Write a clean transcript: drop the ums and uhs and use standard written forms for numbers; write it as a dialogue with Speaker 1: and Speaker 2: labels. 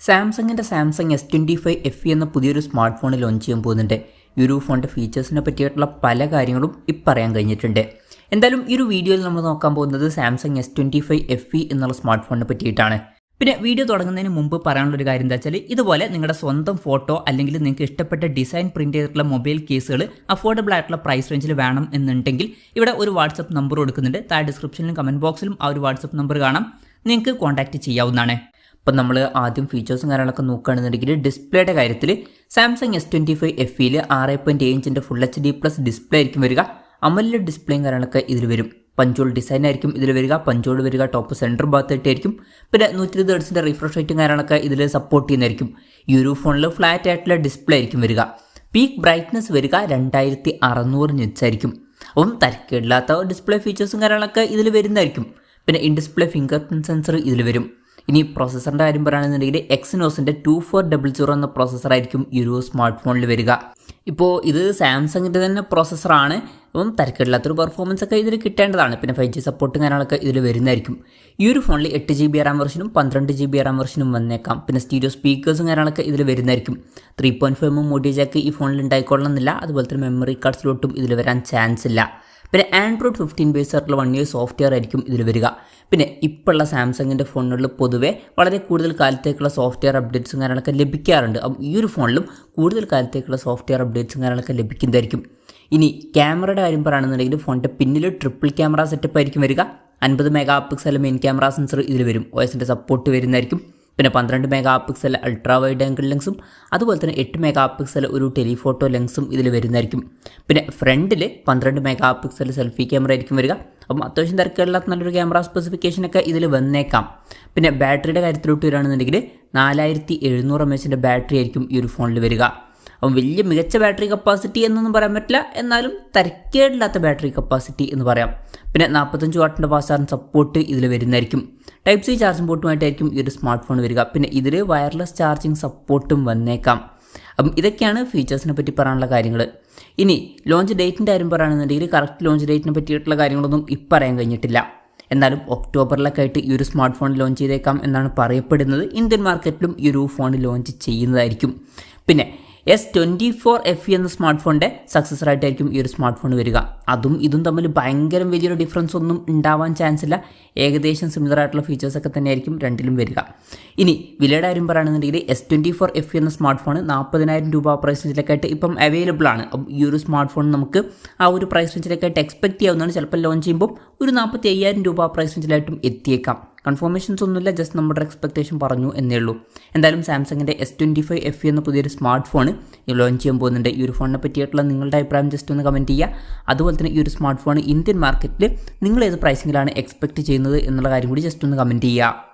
Speaker 1: സാംസങ്ങിൻ്റെ Samsung S25 FE എന്ന പുതിയൊരു സ്മാർട്ട് ഫോൺ ലോഞ്ച് ചെയ്യാൻ പോകുന്നുണ്ട്. ഈ ഒരു ഫോണിൻ്റെ ഫീച്ചേഴ്സിനെ പറ്റിയിട്ടുള്ള പല കാര്യങ്ങളും ഇപ്പം പറയാൻ കഴിഞ്ഞിട്ടുണ്ട്. എന്തായാലും ഈ ഒരു വീഡിയോയിൽ നമ്മൾ നോക്കാൻ പോകുന്നത് സാംസങ് S25 FE എന്നുള്ള സ്മാർട്ട് ഫോണിനെ പറ്റിയിട്ടാണ്. പിന്നെ വീഡിയോ തുടങ്ങുന്നതിന് മുമ്പ് പറയാനുള്ളൊരു കാര്യം എന്താ വെച്ചാൽ, ഇതുപോലെ നിങ്ങളുടെ സ്വന്തം ഫോട്ടോ അല്ലെങ്കിൽ നിങ്ങൾക്ക് ഇഷ്ടപ്പെട്ട ഡിസൈൻ പ്രിൻറ്റ് ചെയ്തിട്ടുള്ള മൊബൈൽ കേസുകൾ അഫോർഡബിൾ ആയിട്ടുള്ള പ്രൈസ് റേഞ്ചിൽ വേണം എന്നുണ്ടെങ്കിൽ ഇവിടെ ഒരു വാട്സപ്പ് നമ്പർ കൊടുക്കുന്നുണ്ട്. താഴെ ഡിസ്ക്രിപ്ഷനിലും കമൻറ്റ് ബോക്സിലും ആ ഒരു വാട്സപ്പ് നമ്പർ കാണാം, നിങ്ങൾക്ക് കോൺടാക്റ്റ് ചെയ്യാവുന്നതാണ്. അപ്പം നമ്മൾ ആദ്യം ഫീച്ചേഴ്സും കാര്യങ്ങളൊക്കെ നോക്കുകയാണെന്നുണ്ടെങ്കിൽ ഡിസ്പ്ലേയുടെ കാര്യത്തിൽ സാംസങ് S25 FEയിൽ 6.7 ഇഞ്ചിൻ്റെ ഫുൾ HD+ ഡിസ്പ്ലേ ആയിരിക്കും വരിക. അമോലെഡ് ഡിസ്പ്ലേയും കാര്യങ്ങളൊക്കെ ഇതിൽ വരും. പഞ്ചോൾ ഡിസൈൻ ആയിരിക്കും ഇതിൽ വരിക. പഞ്ചോൾ വരിക ടോപ്പ് സെൻറ്റർ ഭാഗത്തായിട്ടായിരിക്കും. പിന്നെ 120 ഹെർട്സിൻ്റെ റിഫ്രഷ് റേറ്റും കാര്യങ്ങളൊക്കെ ഇതിൽ സപ്പോർട്ട് ചെയ്യുന്നതായിരിക്കും. ഈ ഒരു ഫോണിൽ ഫ്ലാറ്റ് ആയിട്ടുള്ള ഡിസ്പ്ലേ ആയിരിക്കും വരിക. പീക്ക് ബ്രൈറ്റ്നസ് വരിക 2600 നിറ്റ്സ് ആയിരിക്കും. അപ്പം തരക്കേടില്ലാത്ത ഡിസ്പ്ലേ ഫീച്ചേഴ്സും കാര്യങ്ങളൊക്കെ ഇതിൽ വരുന്നതായിരിക്കും. പിന്നെ in display finger print sensor ഇതിൽ വരും. ഇനി പ്രോസസ്സറിൻ്റെ കാര്യം പറയുകയാണെന്നുണ്ടെങ്കിൽ എക്സിനോസിൻ്റെ 2400 എന്ന പ്രോസസ്സറായിരിക്കും ഈ ഒരു സ്മാർട്ട് ഫോണിൽ വരിക. ഇപ്പോൾ ഇത് സാംസങ്ങിൻ്റെ തന്നെ പ്രോസസ്സറാണ്. അപ്പം തരക്കേടില്ലാത്തൊരു പെർഫോമൻസ് ഒക്കെ ഇതിൽ കിട്ടേണ്ടതാണ്. പിന്നെ 5G സപ്പോർട്ടും കാര്യങ്ങളൊക്കെ ഇതിൽ വരുന്നതായിരിക്കും. ഈ ഒരു ഫോണിൽ 8GB റാം വെർഷനും 12GB റാം വെർഷനും വന്നേക്കാം. പിന്നെ സ്റ്റീരിയോ സ്പീക്കേഴ്സും കാര്യങ്ങളൊക്കെ ഇതിൽ വരുന്നതായിരിക്കും. 3.5mm ഓഡിയോ ജാക്ക് ഈ ഫോണിൽ ഉണ്ടായിക്കൊള്ളണമെന്നില്ല. അതുപോലെ തന്നെ മെമ്മറി കാർഡ് സ്ലോട്ടും ഇതിൽ വരാൻ ചാൻസ് ഇല്ല. പിന്നെ Android 15 ബേസ് ആയിട്ടുള്ള 1 year സോഫ്റ്റ്വെയർ ആയിരിക്കും ഇതിൽ വരിക. പിന്നെ ഇപ്പോഴുള്ള സാംസങ്ങിൻ്റെ ഫോണുകളിൽ പൊതുവേ വളരെ കൂടുതൽ കാലത്തേക്കുള്ള സോഫ്റ്റ്വെയർ അപ്ഡേറ്റ്സും കാര്യങ്ങളൊക്കെ ലഭിക്കാറുണ്ട്. അപ്പം ഈ ഒരു ഫോണിലും കൂടുതൽ കാലത്തേക്കുള്ള സോഫ്റ്റ്വെയർ അപ്ഡേറ്റ്സും കാര്യങ്ങളൊക്കെ ലഭിക്കുന്നതായിരിക്കും. ഇനി ക്യാമറയുടെ കാര്യം പറയുകയാണെന്നുണ്ടെങ്കിൽ ഫോണിൻ്റെ പിന്നിൽ ട്രിപ്പിൾ ക്യാമറ സെറ്റപ്പ് ആയിരിക്കും വരിക. 50 MP മെയിൻ ക്യാമറ സെൻസർ ഇതിൽ വരും. OSൻ്റെ സപ്പോർട്ട് വരുന്നതായിരിക്കും. പിന്നെ 12 MP അൾട്രാ വൈഡ് ആംഗിൾ ലെൻസും അതുപോലെ തന്നെ 8 MP ഒരു ടെലിഫോട്ടോ ലെൻസും ഇതിൽ വരുന്നതായിരിക്കും. പിന്നെ ഫ്രണ്ടിൽ 12 MP സെൽഫി ക്യാമറ ആയിരിക്കും വരിക. അപ്പം അത്യാവശ്യം തിരക്കുകളില്ലാത്ത നല്ലൊരു ക്യാമറ സ്പെസിഫിക്കേഷനൊക്കെ ഇതിൽ വന്നേക്കാം. പിന്നെ ബാറ്ററിയുടെ കാര്യത്തിലോട്ട് വരികയാണെന്നുണ്ടെങ്കിൽ 4700 mAhൻ്റെ ബാറ്ററി ആയിരിക്കും ഈ ഒരു ഫോണിൽ വരിക. അപ്പം വലിയ മികച്ച ബാറ്ററി കപ്പാസിറ്റി എന്നൊന്നും പറയാൻ പറ്റില്ല, എന്നാലും തരക്കേടില്ലാത്ത ബാറ്ററി കപ്പാസിറ്റി എന്ന് പറയാം. പിന്നെ 45 വാട്ടിൻ്റെ ഫാസ്റ്റ് ചാർജിങ് സപ്പോർട്ട് ഇതിൽ വരുന്നതായിരിക്കും. Type C ചാർജിങ് പോർട്ടുമായിട്ടായിരിക്കും ഈ ഒരു സ്മാർട്ട് ഫോൺ വരിക. പിന്നെ ഇതിൽ വയർലെസ് ചാർജിങ് സപ്പോർട്ടും വന്നേക്കാം. അപ്പം ഇതൊക്കെയാണ് ഫീച്ചേഴ്സിനെ പറ്റി പറയാനുള്ള കാര്യങ്ങൾ. ഇനി ലോഞ്ച് ഡേറ്റിൻ്റെ കാര്യം പറയുകയാണെന്നുണ്ടെങ്കിൽ കറക്റ്റ് ലോഞ്ച് ഡേറ്റിനെ പറ്റിയിട്ടുള്ള കാര്യങ്ങളൊന്നും ഇപ്പം പറയാൻ കഴിഞ്ഞിട്ടില്ല. എന്നാലും ഒക്ടോബറിലൊക്കെ ആയിട്ട് ഈ ഒരു സ്മാർട്ട് ഫോൺ ലോഞ്ച് ചെയ്തേക്കാം എന്നാണ് പറയപ്പെടുന്നത്. ഇന്ത്യൻ മാർക്കറ്റിലും ഈ ഒരു ഫോൺ ലോഞ്ച് ചെയ്യുന്നതായിരിക്കും. പിന്നെ S24 FE എന്ന സ്മാർട്ട് ഫോണിൻ്റെ സക്സസറായിട്ടായിരിക്കും ഈ ഒരു സ്മാർട്ട് ഫോൺ വരിക. അതും ഇതും തമ്മിൽ ഭയങ്കര വലിയൊരു ഡിഫറൻസ് ഒന്നും ഉണ്ടാവാൻ ചാൻസ് ഇല്ല. ഏകദേശം സിമിലർ ആയിട്ടുള്ള ഫീച്ചേഴ്സൊക്കെ തന്നെയായിരിക്കും രണ്ടിലും വരിക. ഇനി വിലയുടെ കാര്യം പറയുകയാണെന്നുണ്ടെങ്കിൽ S24 FE എന്ന സ്മാർട്ട് ഫോൺ 40,000 രൂപ പ്രൈസ് റേഞ്ചിലേക്കായിട്ട് ഇപ്പം അവൈലബിൾ ആണ്. അപ്പം ഈ ഒരു സ്മാർട്ട് ഫോൺ നമുക്ക് ആ ഒരു പ്രൈസ് റേഞ്ചിലേക്കായിട്ട് എക്സ്പെക്ട് ചെയ്യാവുന്നതാണ്. ചിലപ്പോൾ ലോഞ്ച് ചെയ്യുമ്പോൾ ഒരു 45,000 രൂപ പ്രൈസ് റേഞ്ചിലായിട്ടും എത്തിയേക്കാം. കൺഫർമേഷൻസ് ഒന്നുമില്ല, ജസ്റ്റ് നമ്മുടെ എക്സ്പെക്ടേഷൻ പറഞ്ഞു എന്നേ ഉള്ളൂ. എന്തായാലും സാംസങ്ങിൻ്റെ S25 FE എന്ന പുതിയൊരു സ്മാർട്ട് ഫോൺ ലോഞ്ച് ചെയ്യാൻ പോകുന്നുണ്ട്. ഈ ഒരു ഫോണിനെ പറ്റിയിട്ടുള്ള നിങ്ങളുടെ അഭിപ്രായം ജസ്റ്റ് ഒന്ന് കമൻറ്റ് ചെയ്യുക. അതുപോലെ തന്നെ ഈ ഒരു സ്മാർട്ട് ഫോൺ ഇന്ത്യൻ മാർക്കറ്റിൽ നിങ്ങൾ ഏത് പ്രൈസിങ്ങിലാണ് എക്സ്പെക്ട് ചെയ്യുന്നത് എന്നുള്ള കാര്യം കൂടി ജസ്റ്റ് ഒന്ന് കമൻറ്റ് ചെയ്യുക.